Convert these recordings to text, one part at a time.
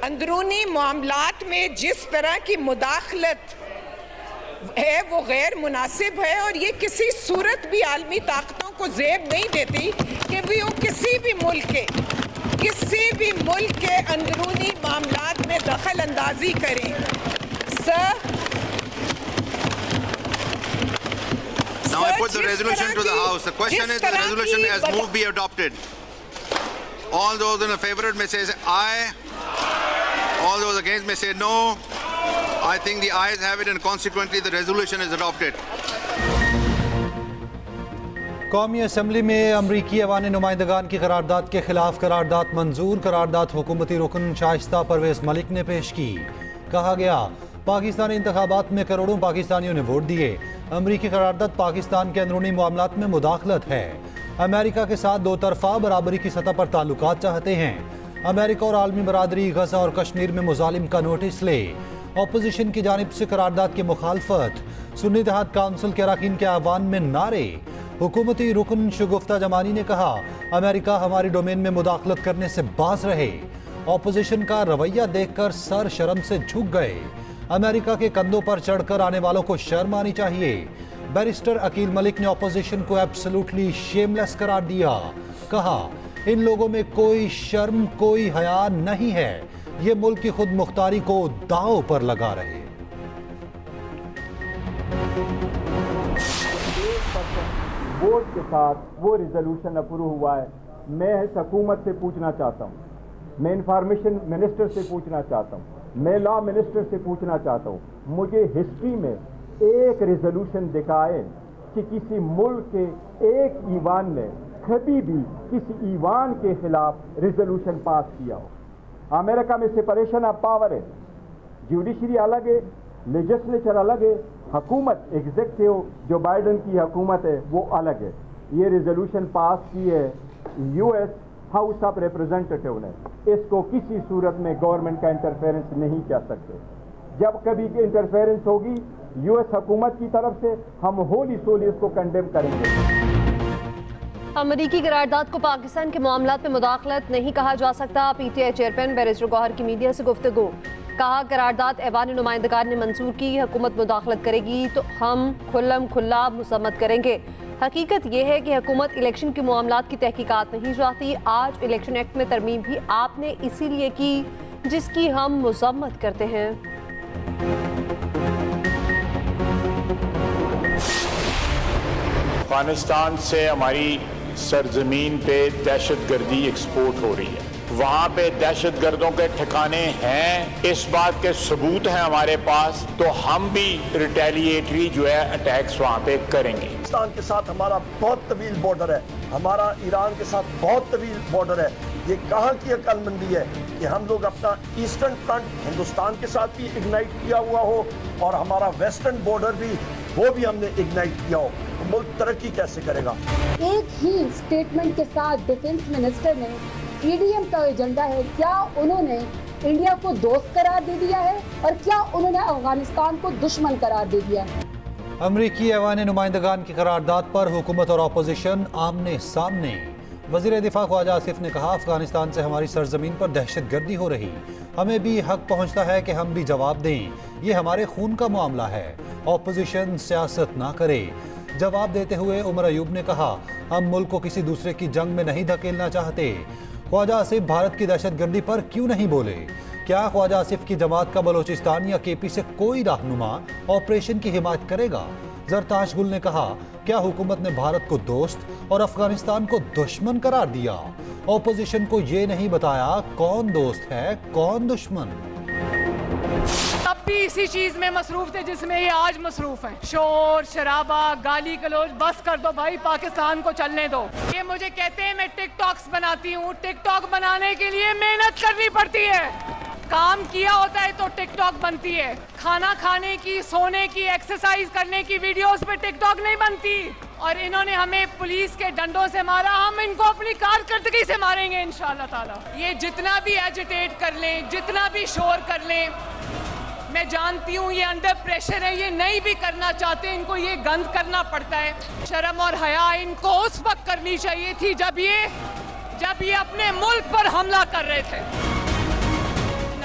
अंदरूनी मामलात में जिस तरह की मुदाखलत है वो गैर मुनासिब है और ये किसी सूरत भी आलमी ताकतों को ज़ेब नहीं देती कि भी वो किसी भी मुल्क के अंदरूनी मामलात में दखल अंदाजी करें। Now I put the resolution to the House. The question is the resolution as moved be adopted. All those in favor may say aye. All those against may say no. I think the ayes have it and consequently the resolution is adopted. कौमी assembly में अमरीकी ऐवान नुमाइंदगान की करारदाद के खिलाफ करारदाद मंजूर। करारदाद हुकूमती रुकन शाइस्ता परवेज मलिक ने पेश की। कहा गया पाकिस्तानी इंतखाबात में करोड़ों पाकिस्तानियों ने वोट दिए। अमरीकी करारदाद पाकिस्तान के अंदरूनी मामलात में मुदाखलत है। अमेरिका के साथ दो तरफा बराबरी की सतह पर ताल्लुकात चाहते हैं। अमेरिका और आलमी बरादरी गजा और कश्मीर में मुजालिम का नोटिस ले। अपोजिशन की जानिब से करारदाद की मुखालफत। सुन्नी इत्तेहाद काउंसिल के अरकान के आह्वान में नारे। हुकूमती रुकन शगुफ्ता जमानी ने कहा अमेरिका हमारी डोमेन में मुदाखलत करने से बाज रहे। अपोजिशन का रवैया देखकर सर शर्म से झुक गए। अमेरिका के कंधों पर चढ़कर आने वालों को शर्म आनी चाहिए। बैरिस्टर अकील मलिक ने अपोजिशन को एब्सोल्युटली शेमलेस करार दिया। कहा इन लोगों में कोई शर्म कोई हया नहीं है। ये मुल्क की खुद मुख्तारी को दांव पर लगा रहे। वोट के साथ वो रिजोल्यूशन अप्रूव हुआ है। मैं हुकूमत से पूछना चाहता हूँ, मैं इंफॉर्मेशन मिनिस्टर से पूछना चाहता हूँ, मैं लॉ मिनिस्टर से पूछना चाहता हूँ, मुझे हिस्ट्री में एक रिजोल्यूशन दिखाए कि किसी मुल्क के एक ईवान ने कभी भी किसी ईवान के खिलाफ रिजोल्यूशन पास किया हो। अमेरिका में सेपरेशन ऑफ पावर है, जुडिशरी अलग है, लेजिस्लेचर अलग है, हुकूमत एग्जीक्यूटिव जो बाइडन की हुकूमत है वो अलग है। ये रिजोल्यूशन पास की है यूएस हाउस ऑफ रिप्रेजेंटेटिव ने। इसको किसी सूरत में गवर्नमेंट का इंटरफेरेंस नहीं कह सकते। जब कभी इंटरफेरेंस होगी यूएस हुकूमत की तरफ से हम होली सोली उसको कंडेम करेंगे। अमरीकी करारदाद को पाकिस्तान के मामलात में मुदाखलत नहीं कहा जा सकता। पीटीआई चेयरमैन बैरिस्टर गौहर की मीडिया से गुफ्तगू। कहा करारदाद ऐवान नुमाइंदगान ने मंजूर की, हुकूमत मुदाखलत करेगी तो हम खुल्लम खुल्ला मुसम्मत करेंगे। हकीकत यह है कि हुकूमत इलेक्शन के मामलात की तहकीकात नहीं चाहती। आज इलेक्शन एक्ट में तरमीम भी आपने इसीलिए की जिसकी हम मुसम्मत करते हैं। अफगानिस्तान से हमारी सरजमीन पे दहशतगर्दी एक्सपोर्ट हो रही है। वहाँ पे दहशतगर्दों के ठिकाने हैं, इस बात के सबूत हैं हमारे पास, तो हम भी रिटेलिएटरी जो है अटैक्स वहाँ पे करेंगे। पाकिस्तान के साथ हमारा बहुत तवील बॉर्डर है, हमारा ईरान के साथ बहुत तवील बॉर्डर है। ये कहाँ की अक्लमंदी है कि हम लोग अपना ईस्टर्न फ्रंट हिंदुस्तान के साथ भी इग्नाइट किया हुआ हो और हमारा वेस्टर्न बॉर्डर भी वो भी हमने इग्नाइट किया हो। मुल्क तरक्की कैसे करेगा? एक ही स्टेटमेंट के साथ डिफेंस मिनिस्टर ने ईडीएम का एजेंडा है, क्या उन्होंने इंडिया को दोस्त करार दे दिया है और क्या उन्होंने अफगानिस्तान को दुश्मन करार दे दिया है? अमरीकी ऐवान नुमाइंदगान की करारदाद पर हुकूमत और अपोजिशन आमने सामने। वज़ीर दिफा ख्वाजा आसिफ ने कहा अफगानिस्तान से हमारी सरजमीन पर दहशतगर्दी हो रही, हमें भी हक पहुंचता है कि हम भी जवाब दें। ये हमारे खून का मामला है, अपोजिशन सियासत ना करे। जवाब देते हुए उमर अयूब ने कहा हम मुल्क को किसी दूसरे की जंग में नहीं धकेलना चाहते। ख्वाजा आसिफ भारत की दहशतगर्दी पर क्यों नहीं बोले? क्या ख्वाजा आसिफ की जमात का बलोचिस्तान या केपी से कोई रहनुमा ऑपरेशन की हिमायत करेगा? जरताश गुल ने कहा क्या हुकूमत ने भारत को दोस्त और अफगानिस्तान को दुश्मन करार दिया? ऑपोजिशन को ये नहीं बताया कौन दोस्त है कौन दुश्मन। अब भी इसी चीज में मसरूफ थे जिसमें ये आज मसरूफ हैं। शोर शराबा गाली गलौज बस कर दो भाई, पाकिस्तान को चलने दो। ये मुझे कहते हैं मैं टिकटॉक्स बनाती हूँ, टिकटॉक बनाने के लिए मेहनत करनी पड़ती है। काम किया होता है तो टिकटॉक बनती है। खाना खाने की, सोने की, एक्सरसाइज करने की वीडियोस पे टिकटॉक नहीं बनती। और इन्होंने हमें पुलिस के डंडों से मारा, हम इनको अपनी कारकर्दगी से मारेंगे इंशाअल्लाह ताला। ये जितना भी एजिटेट कर लें, जितना भी शोर कर लें, मैं जानती हूँ ये अंडर प्रेशर है, ये नहीं भी करना चाहते, इनको ये गंद करना पड़ता है। शर्म और हया इनको उस वक्त करनी चाहिए थी जब ये अपने मुल्क पर हमला कर रहे थे।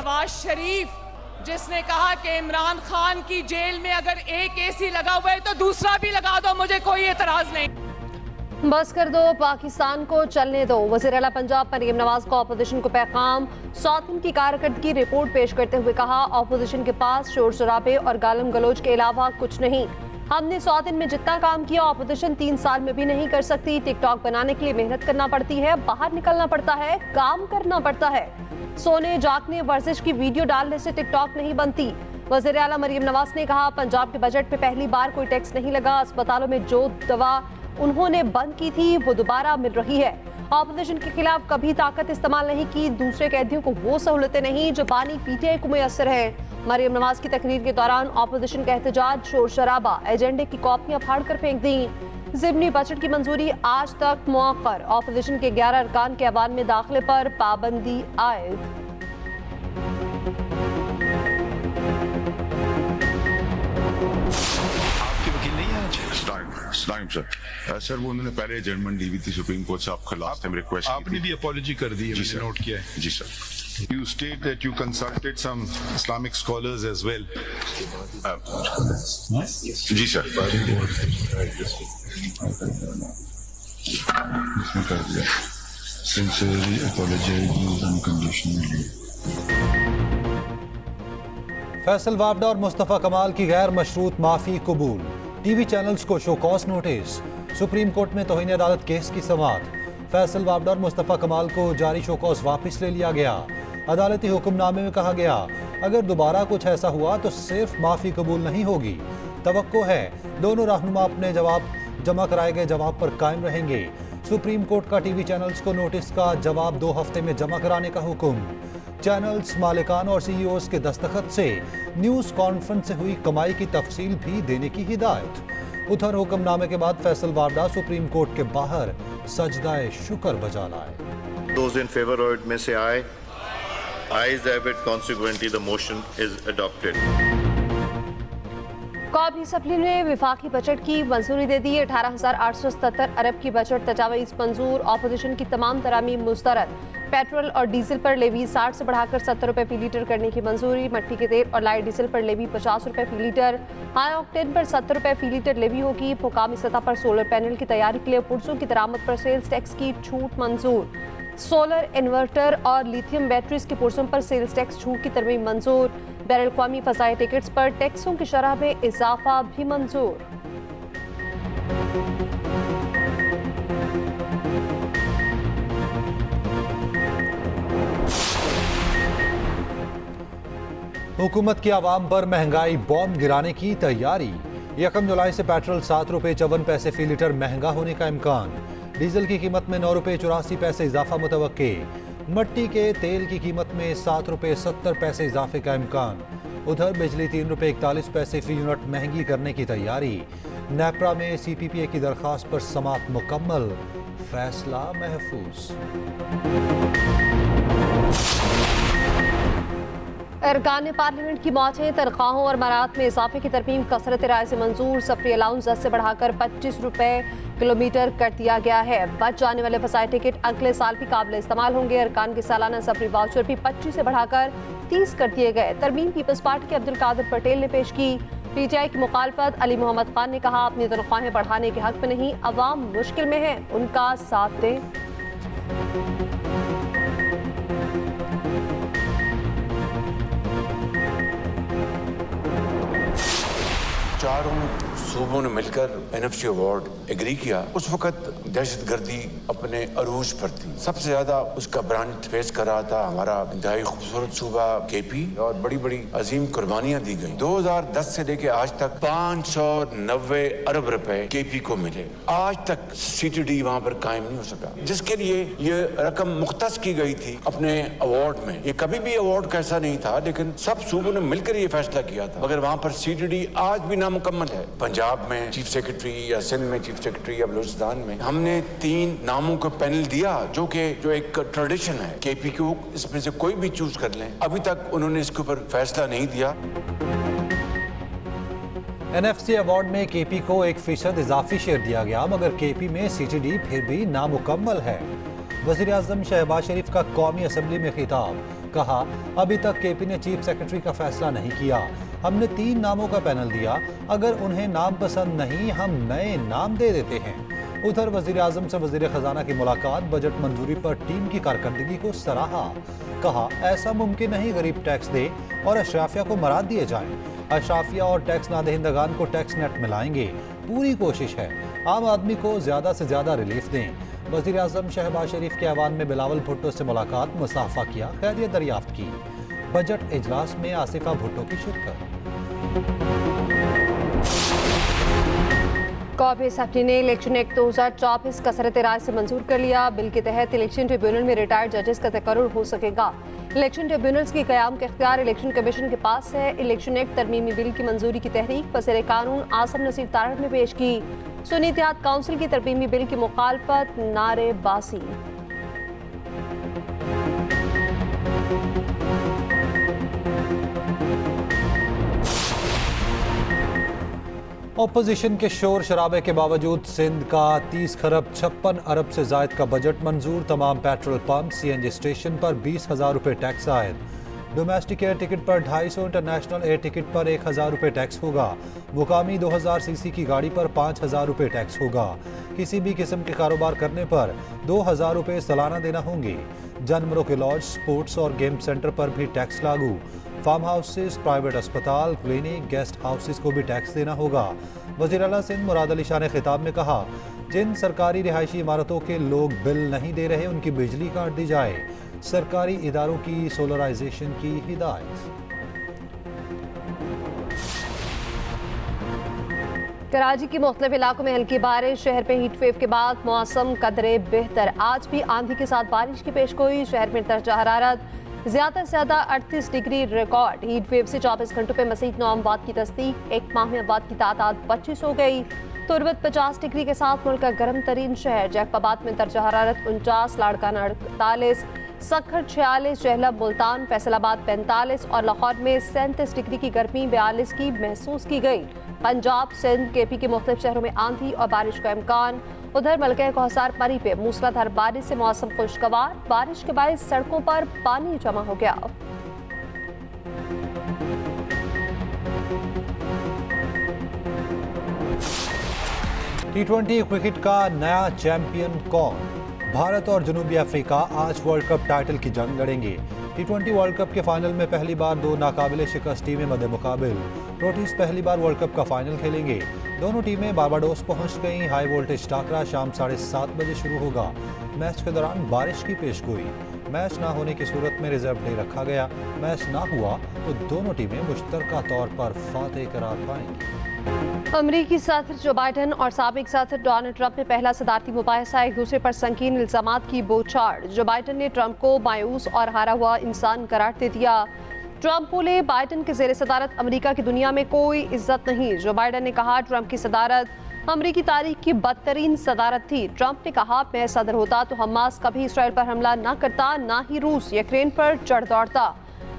नवाज शरीफ जिसने कहा कि इमरान खान की जेल में अगर एक एसी लगा हुआ है तो दूसरा भी लगा दो, मुझे कोई एतराज नहीं। बस कर दो, पाकिस्तान को चलने दो। वज़ीर आला पंजाब मरियम नवाज को ऑपोजिशन को पैगाम। सौतन की कारकर्दगी रिपोर्ट पेश करते हुए कहा, ऑपोजिशन के पास शोर शराबे और गालम गलोच के अलावा कुछ नहीं। हमने सौतन में जितना काम किया ऑपोजिशन 3 साल में भी नहीं कर सकती। टिकटॉक बनाने के लिए मेहनत करना पड़ती है, बाहर निकलना पड़ता है, काम करना पड़ता है। सोने जागने वर्जिश की वीडियो डालने से टिकटॉक नहीं बनती। वज़ीर आला मरियम नवाज ने कहा, पंजाब के बजट में पहली बार कोई टैक्स नहीं लगा। अस्पतालों में जो दवा उन्होंने बंद की थी वो दोबारा मिल रही है। ऑपोजिशन के खिलाफ कभी ताकत इस्तेमाल नहीं की। दूसरे कैदियों को वो सहूलतें नहीं जो पानी पीटीआई को मुयसर है। मरियम नवाज की तकरीर के दौरान ऑपोजिशन का एहतजाज, शोर शराबा, एजेंडे की कॉपियां फाड़ कर फेंक दी। ज़िमनी बजट की मंजूरी आज तक मुअक्कर। ऑपोजिशन के 11 अरकान के ऐवान में दाखिले पर पाबंदी आयद। सर वो उन्होंने पहले एडजमेंट दी हुई थी सुप्रीम कोर्ट से, आपका लास्ट टाइम रिक्वेस्ट आपने भी अपॉलॉजी कर दी है, मैंने नोट किया है। जी sir. You state that you consulted some Islamic scholars as well. जी sir. Sincerely apologize unconditionally. Faisal Vawda और मुस्तफ़ा कमाल की गैर मशरूत माफ़ी कबूल। टीवी चैनल्स को शोकॉज नोटिस। सुप्रीम कोर्ट में तौहीन अदालत केस की समाअत। फैसल वाबडा और मुस्तफ़ा कमाल को जारी शोकॉज वापस ले लिया गया। अदालती हुक्मनामे में कहा गया, अगर दोबारा कुछ ऐसा हुआ तो सिर्फ माफ़ी कबूल नहीं होगी। तवक्को है दोनों रहनुमा अपने जमा कराए गए जवाब पर कायम रहेंगे। सुप्रीम कोर्ट का टीवी चैनल्स को नोटिस का जवाब 2 हफ्ते में जमा कराने का हुक्म। चैनल्स मालिकान और सीईओज के दस्तखत से न्यूज़ कॉन्फ्रेंस से हुई कमाई की तफसील भी देने की हिदायत। उधर हुक्मनामे के बाद फैसल वाबडा सुप्रीम कोर्ट के बाहर सजदाए शुक्र बजा लाए। Those in favor of it may say aye. Ayes have it. Consequently, the motion is adopted. कौमी असम्बली ने विफाकी बजट की मंजूरी दे दी। 18,877 अरब की बजट तजावीज़ मंजूर। ऑपोजिशन की तमाम तरामीम मुस्तरद। पेट्रोल और डीजल पर लेवी 60 से बढ़ाकर 70 रुपए फी लीटर करने की मंजूरी। मट्टी के तेल और लाइट डीजल पर लेवी 50 रुपए फी लीटर। हाई ऑक्टेन पर 70 रुपए फी लीटर लेवी होगी। मुकामी सतह पर सोलर पैनल की तैयारी के लिए पुर्जों की दरामद पर सेल्स टैक्स की छूट मंजूर। सोलर इन्वर्टर और लिथियम बैटरीज के पुर्जों पर सेल्स टैक्स छूट की तरमीम मंजूर। बैरल क़ौमी फ़ज़ाई टिकट्स पर टैक्सों की शरह में इजाफा भी मंजूर। हुकूमत की आवाम पर महंगाई बॉम्ब गिराने की तैयारी। 1 जुलाई से पेट्रोल 7 रुपये 54 पैसे फी लीटर महंगा होने का इम्कान। डीजल की कीमत में 9 रुपये 84 पैसे इजाफा मुतवक्के। मट्टी के तेल की कीमत में 7 रुपये 70 पैसे इजाफे का इम्कान। उधर बिजली 3 रुपये 41 पैसे फी यूनिट महंगी करने की तैयारी। नेपरा में CPPA की दरख्वास्त पर समाअत मुकम्मल, फैसला महफूज। अरकान पार्लियामेंट की मौतें, तनख्वाहों और मराहत में इजाफे की तरमीम कसरत राय से मंजूर। सफरी अलाउंस 10 से बढ़ाकर 25 रुपए किलोमीटर कर दिया गया है। बच जाने वाले फसाई टिकट अगले साल भी काबिल इस्तेमाल होंगे। अरकान के सालाना सफरी वाउचर भी 25 से बढ़ाकर 30 कर दिए गए। तरमीम पीपल्स पार्टी के अब्दुल कादिर पटेल ने पेश की। PTI की मुखालफत अली मोहम्मद खान ने कहा, अपनी तनख्वाहें बढ़ाने के हक में नहीं, अवाम मुश्किल में है, उनका साथ दें। चारों सूबों ने मिलकर NFC अवार्ड एग्री किया। उस वक्त दहशतगर्दी अपने अरूज पर थी। सबसे ज्यादा उसका ब्रांड फेस कर रहा था हमारा इंतहाई खूबसूरत सूबा KP, और बड़ी बड़ी अजीम कुर्बानियां दी गई। 2010 से लेके आज तक 590 अरब रुपए KP को मिले। आज तक CTD वहां पर कायम नहीं हो सका, जिसके लिए ये रकम मुख्तस की गई थी अपने अवार्ड में। ये कभी भी अवार्ड का ऐसा नहीं था, लेकिन सब सूबों ने मिलकर ये फैसला किया था, मगर वहां पर CTD आज भी नामुकम्मल है। पंजाब में चीफ सेक्रेटरी या सिंध में चीफ सेक्रेटरी या बलूचिस्तान में हमने 3 नामों को पैनल दिया, जो एक ट्रेडिशन है KP को, इसमें से कोई भी चूज कर लें। अभी तक उन्होंने इसके ऊपर फैसला नहीं दिया। NFC अवार्ड में KP को 1% इजाफी शेयर दिया गया, मगर KP में CTD फिर भी नामुकम्मल है। वज़ीर आज़म शहबाज शरीफ का कौमी असम्बली में खिताब। कहा, अभी तक केपी ने चीफ सेक्रेटरी का फैसला नहीं किया। हमने 3 नामों का पैनल दिया, अगर उन्हें नाम पसंद नहीं हम नए नाम दे देते हैं। उधर वजीर आजम से वजीर खजाना की मुलाकात, बजट मंजूरी पर टीम की कारकर्दगी को सराहा। कहा, ऐसा मुमकिन नहीं गरीब टैक्स दे और अशराफिया को मराद दिए जाएं। अशराफिया और टैक्स नादहिंदगान को टैक्स नेट मिलाएंगे, पूरी कोशिश है आम आदमी को ज्यादा से ज्यादा रिलीफ दें। वजीर आजम शहबाज शरीफ के ऐवान में बिलावल भुट्टो से मुलाकात, मुसाफा किया, खैरियत दरियाफ्त की। बजट इजलास में आसिफा भुट्टो की शिरकत। कौमी असेंबली ने इलेक्शन एक्ट 2024 कसरत राय से मंजूर कर लिया। बिल के तहत इलेक्शन ट्रिब्यूनल में रिटायर्ड जजेस का तकर्रुर हो सकेगा। इलेक्शन ट्रिब्यूनल्स के क़याम का इख्तियार इलेक्शन कमीशन के पास है। इलेक्शन एक्ट तरमीमी बिल की मंजूरी की तहरीक वज़ीर कानून आसम नसीर तारड़ ने पेश की। सुन्नी इत्तेहाद काउंसिल की तरमीमी बिल की मुखालफत, नारेबाजी। ऑपोजिशन के शोर शराबे के बावजूद सिंध का 30 खरब 56 अरब से जायद का बजट मंजूर। तमाम पेट्रोल पंप, CNG स्टेशन पर 20,000 रुपये टैक्स आयद। डोमेस्टिक एयर टिकट पर 250, इंटरनेशनल एयर टिकट पर 1,000 रुपये टैक्स होगा। मुकामी 2000 सीसी की गाड़ी पर 5,000 रुपये टैक्स होगा। किसी भी किस्म के कारोबार करने पर 2,000 रुपये सालाना देना होंगे। जानवरों के लॉज, स्पोर्ट्स और गेम सेंटर पर भी टैक्स लागू। फार्म हाउसेस, प्राइवेट अस्पताल, क्लिनिक, गेस्ट हाउसेस को भी टैक्स देना होगा। वज़ीर आला सिंध मुराद अली शाह ने खिताब में कहा, जिन सरकारी रिहायशी इमारतों के लोग बिल नहीं दे रहे उनकी बिजली काट दी जाए। सरकारी इदारों की सोलराइजेशन की हिदायत। कराची के मुख्तलिफ इलाकों में हल्की बारिश, शहर पे हीट वेव के बाद मौसम कदरे बेहतर। आज भी आंधी के साथ बारिश की पेशगोई। शहर में दर्जा हरारत ज्यादा से ज्यादा 38 डिग्री रिकॉर्ड। हीट वेव से 24 घंटों में मज़ीद 9 अमवात की तस्दीक। एक माह में अमवात की तादाद 25 हो गई। तुर्बत 50 डिग्री के साथ मुल्क का गर्म तरीन शहर। जैकबाबाद में दर्जा हरारत 49, लाड़काना 48, सखर 46, जहलम, मुल्तान, फैसलाबाद 45 और लाहौर में 37 डिग्री की गर्मी 42 की महसूस की गई। पंजाब, सिंध, KP के मुख्तलिफ शहरों में आंधी और बारिश का इम्कान। उधर मलका कौसार परी पे मूसलाधार बारिश से मौसम खुशगवार। बारिश के बाद सड़कों पर पानी जमा हो गया। T20 क्रिकेट का नया चैंपियन कौन? भारत और जनूबी अफ्रीका आज वर्ल्ड कप टाइटल की जंग लड़ेंगे। T20 वर्ल्ड कप के फाइनल में पहली बार 2 नाकाबिले शिकस्त टीमें मद्दे मुकाबिल। प्रोटीज पहली बार वर्ल्ड कप का फाइनल खेलेंगे। दोनों टीमें बारबाडोस पहुंच गईं। हाई वोल्टेज टाकरा शाम 7:30 बजे शुरू होगा। मैच के दौरान बारिश की पेशगोई। मैच ना होने की सूरत में रिजर्व डे रखा गया। मैच ना हुआ तो दोनों टीमें मुश्तरका तौर पर फातेह करार पाएंगी। अमरीकी सदर जो बाइडन और साबिक सदर डोनाल्ड ट्रंप ने पहला सदारती मुबाहिसा एक दूसरे पर संगीन इल्जामात की बौछार। जो बाइडन ने ट्रंप को मायूस और हारा हुआ इंसान करार दे दिया। ट्रंप बोले, बाइडन के ज़ेरे सदारत अमेरिका की दुनिया में कोई इज्जत नहीं। जो बाइडन ने कहा, ट्रंप की सदारत अमेरिकी तारीख की बदतरीन सदारत थी। ट्रंप ने कहा, मैं सदर होता तो हमास कभी इसराइल पर हमला न करता, ना ही रूस यूक्रेन पर चढ़ दौड़ता।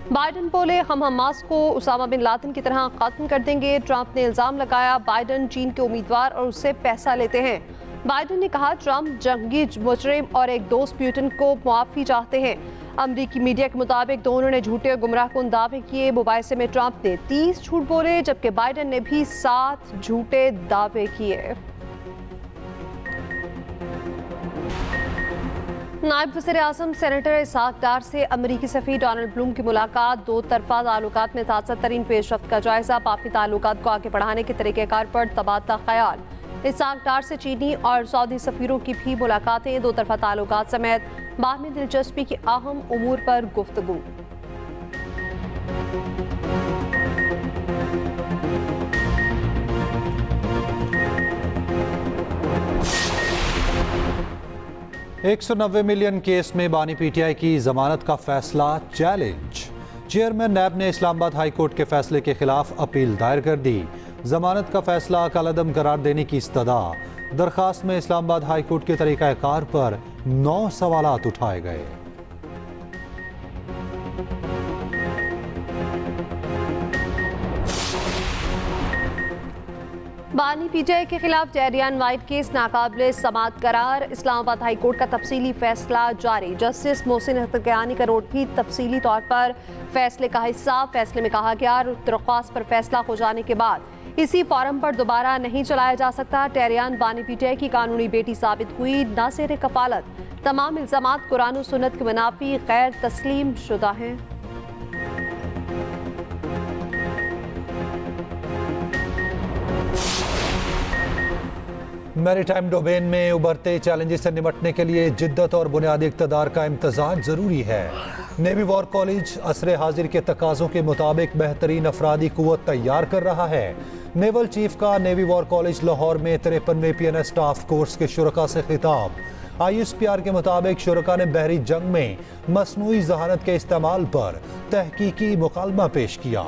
बाइडन बोले, हम हमास को उसामा बिन लादेन की तरह खत्म कर देंगे। ट्रंप ने इल्जाम लगाया, बाइडन चीन के उम्मीदवार और उससे पैसा लेते हैं। बाइडन ने कहा, ट्रंप जंगी मुजरिम और एक दोस्त पुतिन को मुआफ़ी चाहते हैं। अमरीकी मीडिया के मुताबिक दोनों ने झूठे और गुमराहकुन दावे किए। मुबाहिसे में ट्रंप ने 30 झूठ बोले, जबकि बाइडन ने भी 7 झूठे दावे किए। नायब वज़ीर आज़म सेनेटर इसाक डार से अमरीकी सफ़ीर डोनाल्ड ब्लूम की मुलाकात। 2 तरफ़ा ताल्लुकात में ताज़ा तरीन पेशरफ्त का जायजा। बाकी ताल्लुकात को आगे बढ़ाने के तरीक़ेकार पर तबादला ख्याल। इसाक डार से चीनी और सऊदी सफ़ीरों की भी मुलाकातें। 2 तरफ़ा ताल्लुकात समेत बाहमी दिलचस्पी के अहम उमूर पर गुफ्तगू। $190 मिलियन केस में बानी PTI की जमानत का फैसला चैलेंज। चेयरमैन नैब ने इस्लामाबाद हाई कोर्ट के फैसले के खिलाफ अपील दायर कर दी। जमानत का फैसला कलअदम करार देने की इस्तदा। दरखास्त में इस्लामाबाद हाई कोर्ट के तरीक़ाकार पर 9 सवालात उठाए गए। बानी पीटीआई के खिलाफ डेरियन वाइट केस नाकाबिले समाअत करार। इस्लामाबाद हाई कोर्ट का तफसीली फैसला जारी। जस्टिस मोहसिन हत्तकियानी का रोड भी तफसीली तौर पर फैसले का हिस्सा। फैसले में कहा गया दरख्वास्त पर फैसला हो जाने के बाद इसी फॉर्म पर दोबारा नहीं चलाया जा सकता। डेरियन बानी पीटीआई की कानूनी बेटी साबित हुई। नासिर कफालत तमाम इल्जामात कुरान और सुन्नत के मुनाफी गैर तस्लीम शुदा हैं। मैरीटाइम डोमेन में उभरते चैलेंजेस से निपटने के लिए जिद्दत और बुनियादी इक़्तिदार का इम्तज़ाज ज़रूरी है। नेवी वॉर कॉलेज असरे हाजिर के तकाज़ों के मुताबिक बेहतरीन अफरादी क़ुव्वत तैयार कर रहा है। नेवल चीफ का नेवी वॉर कॉलेज लाहौर में 53वें PNS स्टाफ कोर्स के शुरका से खिताब। ISPR के मुताबिक शुरका ने बहरी जंग में मसनूई जहानत के इस्तेमाल पर तहकीकी मुकालमा पेश किया।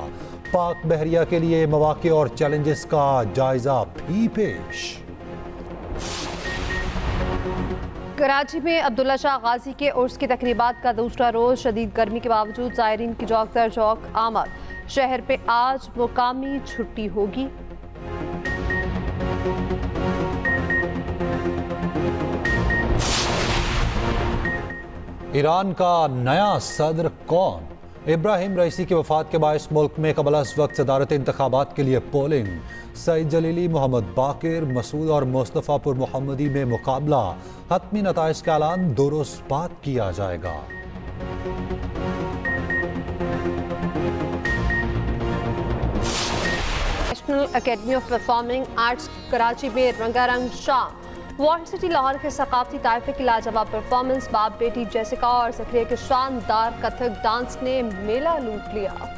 पाक बहरिया के लिए मौक़े और चैलेंजेस का जायजा भी पेश। कराची में अब्दुल्ला शाह गाजी के उर्स की तकरीबात का दूसरा रोज। शदीद गर्मी के बावजूद ज़ायरीन की चौक दर चौक आमद। शहर पे आज मुकामी छुट्टी होगी। ईरान का नया सदर कौन? इब्राहिम रईसी की वफात के बायस मुल्क में कबल अज़ वक्त सदारत इंतखाबात के लिए पोलिंग। सईद जलीली, मोहम्मद बाकिर, मसूद और मुस्तफ़ापुर मोहम्मदी में मुकाबला। हतमी नताइज का ऐलान 2 रोज़ बाद किया जाएगा। National academy of performing arts Karachi में रंगारंग शाम। वॉल्ड सिटी लाहौर के सकाफती ताइफे की लाजवाब परफॉर्मेंस, बाप बेटी जेसिका और ज़करिया के शानदार कथक डांस ने मेला लूट लिया।